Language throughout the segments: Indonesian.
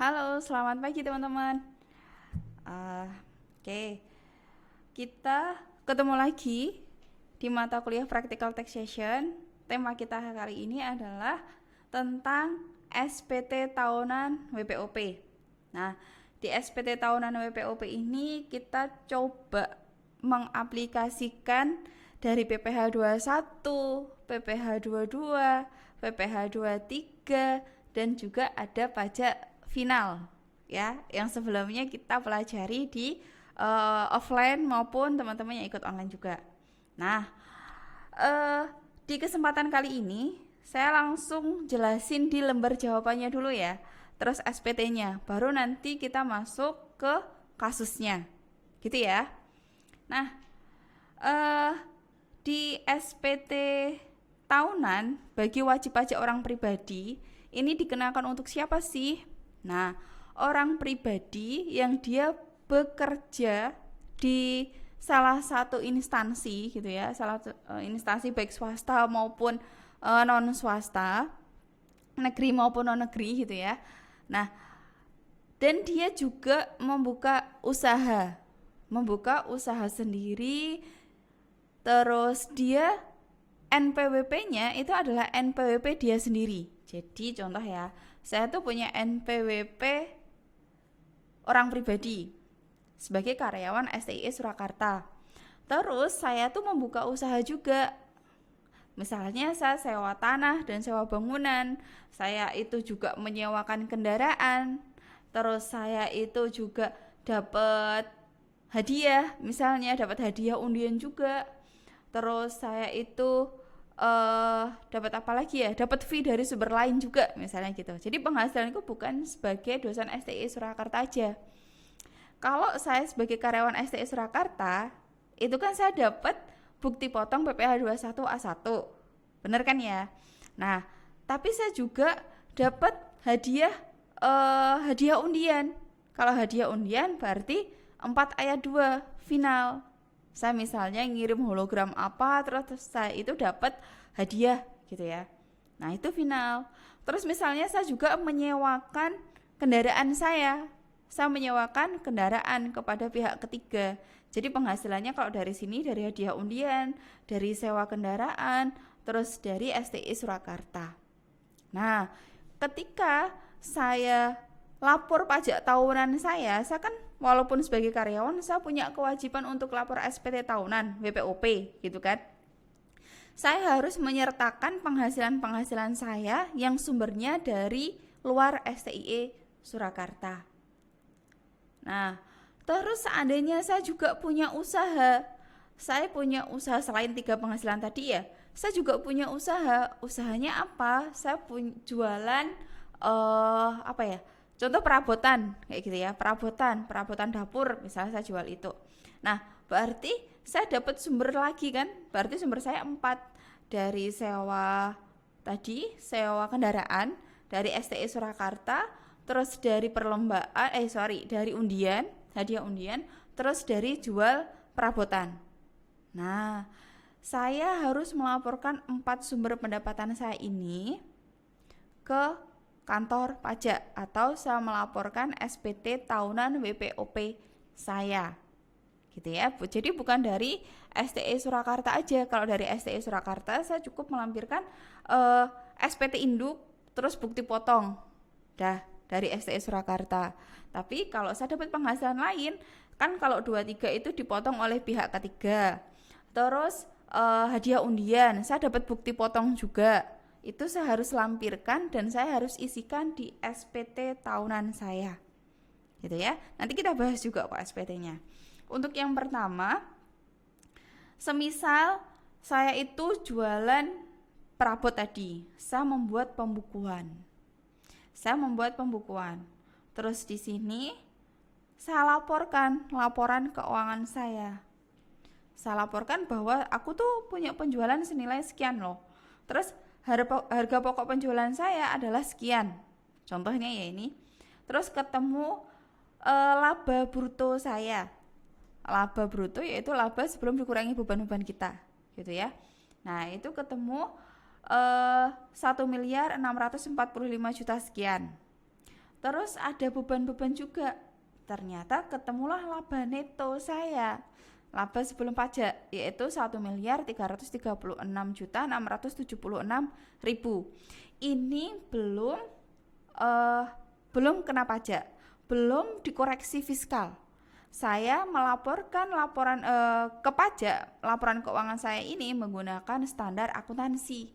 Halo, selamat pagi teman-teman. Oke, kita ketemu lagi di mata kuliah Practical Text Session. Tema kita kali ini adalah tentang SPT tahunan WPOP. Nah, di SPT tahunan WPOP ini kita coba mengaplikasikan dari PPh 21, PPh 22, PPh 23 dan juga ada pajak final ya, yang sebelumnya kita pelajari di offline maupun teman-teman yang ikut online juga. Nah, di kesempatan kali ini saya langsung jelasin di lembar jawabannya dulu ya, terus SPT-nya, baru nanti kita masuk ke kasusnya, gitu ya. Nah, di SPT tahunan bagi wajib pajak orang pribadi ini dikenakan untuk siapa sih? Nah, orang pribadi yang dia bekerja di salah satu instansi gitu ya, instansi baik swasta maupun non swasta, negeri maupun non negeri gitu ya. Nah, dan dia juga membuka usaha sendiri, terus dia NPWP-nya itu adalah NPWP dia sendiri. Jadi contoh ya, saya tuh punya NPWP orang pribadi sebagai karyawan STIE Surakarta. Terus saya tuh membuka usaha juga. Misalnya saya sewa tanah dan sewa bangunan, saya itu juga menyewakan kendaraan, terus saya itu juga dapat hadiah, misalnya dapat hadiah undian juga. Terus saya itu dapat apa lagi ya, dapat fee dari sumber lain juga misalnya gitu. Jadi penghasilanku bukan sebagai dosen STI Surakarta aja. Kalau saya sebagai karyawan STI Surakarta, itu kan saya dapat bukti potong PPh 21 A1, bener kan ya. Nah, tapi saya juga dapat hadiah undian. Kalau hadiah undian berarti 4 ayat 2 final. Saya misalnya ngirim hologram apa, terus saya itu dapat hadiah gitu ya. Nah, itu final. Terus misalnya saya juga menyewakan kendaraan saya menyewakan kendaraan kepada pihak ketiga. Jadi penghasilannya kalau dari sini dari hadiah undian, dari sewa kendaraan, terus dari STI Surakarta. Nah, ketika saya lapor pajak tahunan saya kan walaupun sebagai karyawan saya punya kewajiban untuk lapor SPT tahunan WPOP gitu kan. Saya harus menyertakan penghasilan saya yang sumbernya dari luar STIE Surakarta. Nah, terus seandainya saya juga punya usaha, saya punya usaha selain 3 penghasilan tadi ya, saya juga punya usahanya apa? Saya jualan apa ya? Contoh perabotan kayak gitu ya, perabotan dapur misalnya saya jual itu. Nah, berarti saya dapat sumber lagi kan? Berarti sumber saya 4 dari sewa kendaraan dari STI Surakarta, terus dari dari undian, hadiah undian, terus dari jual perabotan. Nah, saya harus melaporkan 4 sumber pendapatan saya ini ke kantor pajak atau saya melaporkan SPT tahunan WPOP saya gitu ya. Jadi bukan dari STI Surakarta aja. Kalau dari STI Surakarta saya cukup melampirkan SPT induk terus bukti potong dah dari STI Surakarta. Tapi kalau saya dapat penghasilan lain kan, kalau 23 itu dipotong oleh pihak ketiga, terus hadiah undian saya dapat bukti potong juga, itu saya harus lampirkan dan saya harus isikan di SPT tahunan saya gitu ya. Nanti kita bahas juga kok SPT-nya. Untuk yang pertama, semisal saya itu jualan perabot tadi, saya membuat pembukuan. Terus di sini saya laporkan laporan keuangan saya. Saya laporkan bahwa aku tuh punya penjualan senilai sekian loh. Terus harga pokok penjualan saya adalah sekian. Contohnya ya ini. Terus ketemu laba bruto saya. Laba bruto yaitu laba sebelum dikurangi beban-beban kita, gitu ya. Nah, itu ketemu 1.645.000.000 sekian. Terus ada beban-beban juga. Ternyata ketemulah laba neto saya. Laba sebelum pajak yaitu 1.336.676.000. Ini belum kena pajak, belum dikoreksi fiskal. Saya melaporkan laporan ke pajak, laporan keuangan saya ini menggunakan standar akuntansi.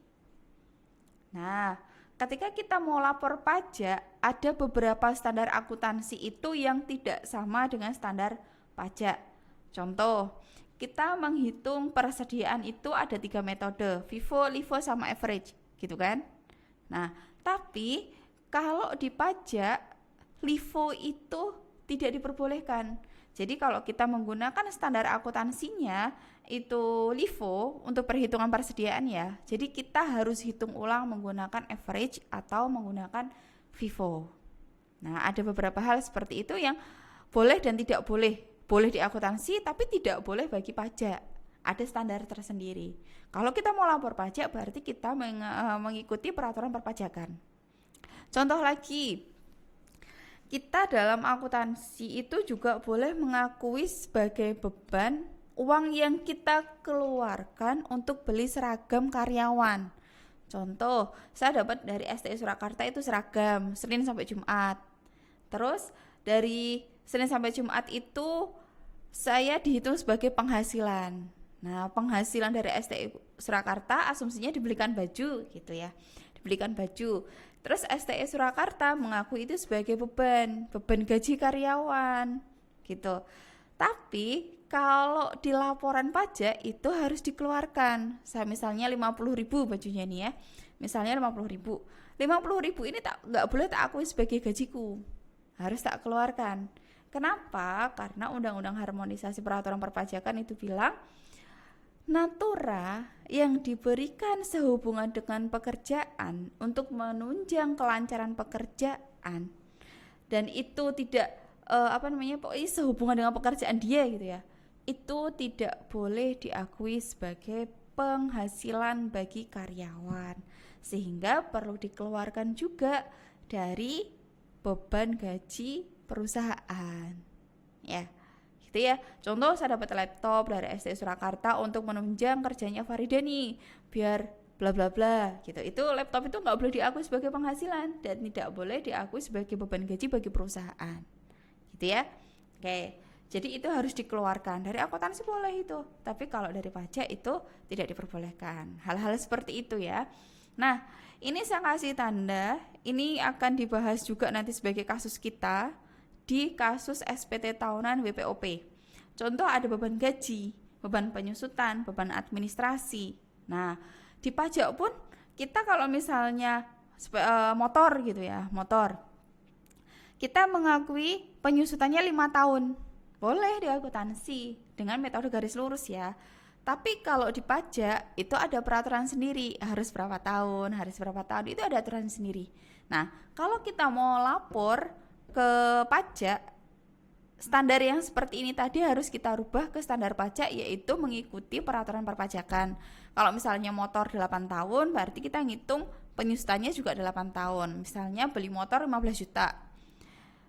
Nah, ketika kita mau lapor pajak, ada beberapa standar akuntansi itu yang tidak sama dengan standar pajak. Contoh, kita menghitung persediaan itu ada 3 metode, FIFO, LIFO, sama average, gitu kan? Nah, tapi kalau di pajak, LIFO itu tidak diperbolehkan. Jadi kalau kita menggunakan standar akuntansinya itu LIFO untuk perhitungan persediaan ya. Jadi kita harus hitung ulang menggunakan average atau menggunakan FIFO. Nah, ada beberapa hal seperti itu yang boleh dan tidak boleh. Boleh di akuntansi tapi tidak boleh bagi pajak. Ada standar tersendiri. Kalau kita mau lapor pajak berarti kita mengikuti peraturan perpajakan. Contoh lagi, kita dalam akuntansi itu juga boleh mengakui sebagai beban uang yang kita keluarkan untuk beli seragam karyawan. Contoh, saya dapat dari STI Surakarta itu seragam Senin sampai Jumat. Terus dari Senin sampai Jumat itu saya dihitung sebagai penghasilan. Nah, penghasilan dari STI Surakarta asumsinya dibelikan baju gitu ya. Dibelikan baju. Terus STI Surakarta mengakui itu sebagai beban gaji karyawan gitu. Tapi kalau di laporan pajak itu harus dikeluarkan. Saya misalnya 50.000 bajunya nih ya. Misalnya 50.000. 50.000 ini nggak boleh tak akui sebagai gajiku. Harus tak keluarkan. Kenapa? Karena Undang-Undang Harmonisasi Peraturan Perpajakan itu bilang natura yang diberikan sehubungan dengan pekerjaan untuk menunjang kelancaran pekerjaan dan itu tidak pokoknya sehubungan dengan pekerjaan dia gitu ya, itu tidak boleh diakui sebagai penghasilan bagi karyawan sehingga perlu dikeluarkan juga dari beban gaji perusahaan ya. Ya, contoh saya dapat laptop dari STI Surakarta untuk menunjang kerjanya Farida nih, biar bla bla bla gitu. Itu laptop itu nggak boleh diakui sebagai penghasilan dan tidak boleh diakui sebagai beban gaji bagi perusahaan, gitu ya. Oke, jadi itu harus dikeluarkan dari akuntansi boleh itu, tapi kalau dari pajak itu tidak diperbolehkan. Hal-hal seperti itu ya. Nah, ini saya kasih tanda, ini akan dibahas juga nanti sebagai kasus kita di kasus SPT tahunan WPOP. Contoh ada beban gaji, beban penyusutan, beban administrasi. Nah, di pajak pun kita kalau misalnya motor gitu ya, motor. Kita mengakui penyusutannya 5 tahun. Boleh di akuntansi dengan metode garis lurus ya. Tapi kalau di pajak itu ada peraturan sendiri, harus berapa tahun itu ada aturan sendiri. Nah, kalau kita mau lapor ke pajak, standar yang seperti ini tadi harus kita rubah ke standar pajak, yaitu mengikuti peraturan perpajakan. Kalau misalnya motor 8 tahun, berarti kita ngitung penyusutannya juga 8 tahun. Misalnya beli motor 15 juta.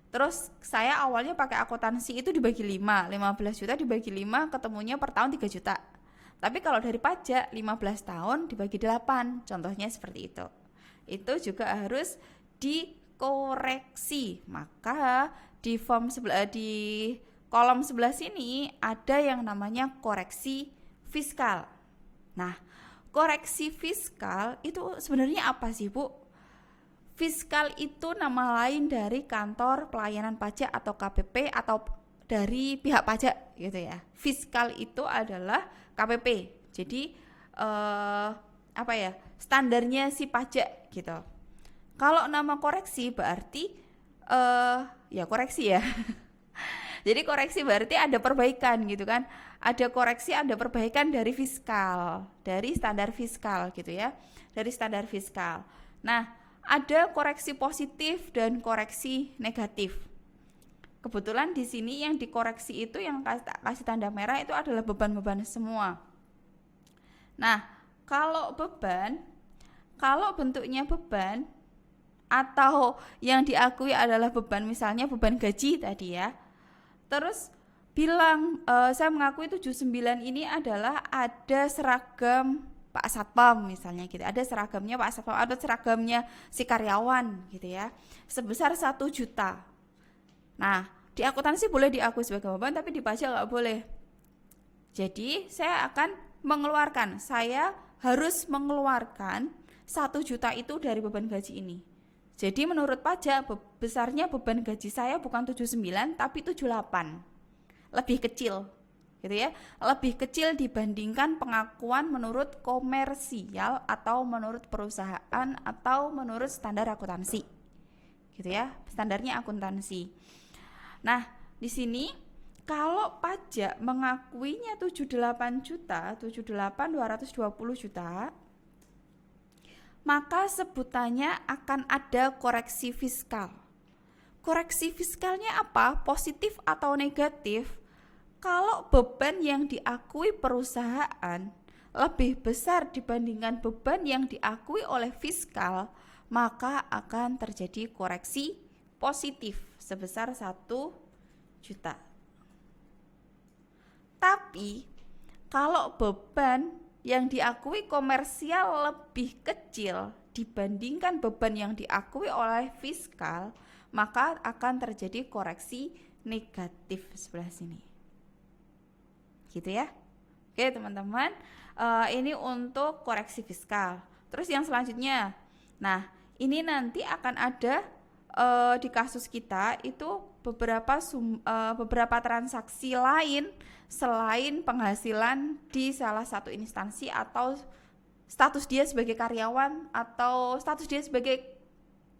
Terus saya awalnya pakai akuntansi itu dibagi 5, 15 juta dibagi 5 ketemunya per tahun 3 juta. Tapi kalau dari pajak 15 tahun dibagi 8, contohnya seperti itu. Itu juga harus dikoreksi. Maka di kolom sebelah sini ada yang namanya koreksi fiskal. Nah, koreksi fiskal itu sebenarnya apa sih, Bu? Fiskal itu nama lain dari kantor pelayanan pajak atau KPP atau dari pihak pajak gitu ya. Fiskal itu adalah KPP. Jadi standarnya si pajak gitu. Kalau nama koreksi berarti ya koreksi ya. Jadi koreksi berarti ada perbaikan gitu kan. Ada koreksi, ada perbaikan dari fiskal, dari standar fiskal gitu ya. Dari standar fiskal. Nah, ada koreksi positif dan koreksi negatif. Kebetulan di sini yang dikoreksi itu yang kasih tanda merah itu adalah beban-beban semua. Nah, Kalau bentuknya beban atau yang diakui adalah beban, misalnya beban gaji tadi ya, terus bilang saya mengakui 79 ini adalah ada seragam Pak Satpam misalnya gitu, ada seragamnya Pak Satpam, ada seragamnya si karyawan gitu ya, sebesar 1 juta. Nah, di akuntansi boleh diakui sebagai beban, tapi di pajak nggak boleh. Jadi saya harus mengeluarkan 1 juta itu dari beban gaji ini. Jadi menurut pajak besarnya beban gaji saya bukan 79 tapi 78. Lebih kecil. Gitu ya. Lebih kecil dibandingkan pengakuan menurut komersial atau menurut perusahaan atau menurut standar akuntansi. Gitu ya. Standarnya akuntansi. Nah, di sini kalau pajak mengakuinya 78 juta, 78.220 juta, maka sebutannya akan ada koreksi fiskal. Koreksi fiskalnya apa? Positif atau negatif? Kalau beban yang diakui perusahaan lebih besar dibandingkan beban yang diakui oleh fiskal, maka akan terjadi koreksi positif sebesar 1 juta. Tapi kalau beban yang diakui komersial lebih kecil dibandingkan beban yang diakui oleh fiskal, maka akan terjadi koreksi negatif sebelah sini. Gitu ya. Oke teman-teman, ini untuk koreksi fiskal. Terus yang selanjutnya, nah ini nanti akan ada di kasus kita itu beberapa transaksi lain selain penghasilan di salah satu instansi atau status dia sebagai karyawan atau status dia sebagai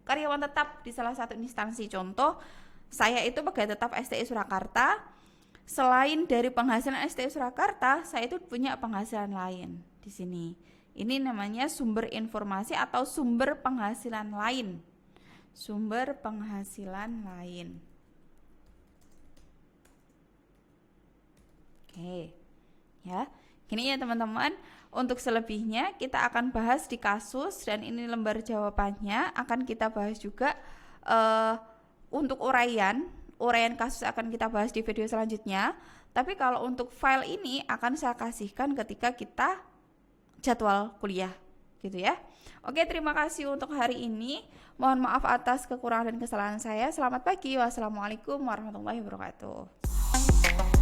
karyawan tetap di salah satu instansi. Contoh, saya itu pegawai tetap STI Surakarta. Selain dari penghasilan STI Surakarta, saya itu punya penghasilan lain di sini. Ini namanya sumber informasi atau sumber penghasilan lain. Sumber penghasilan lain. Oke, ya. Gini ya teman-teman, untuk selebihnya kita akan bahas di kasus dan ini lembar jawabannya akan kita bahas juga. Untuk uraian kasus akan kita bahas di video selanjutnya. Tapi kalau untuk file ini akan saya kasihkan ketika kita jadwal kuliah, gitu ya. Oke, terima kasih untuk hari ini. Mohon maaf atas kekurangan dan kesalahan saya. Selamat pagi. Wassalamualaikum warahmatullahi wabarakatuh.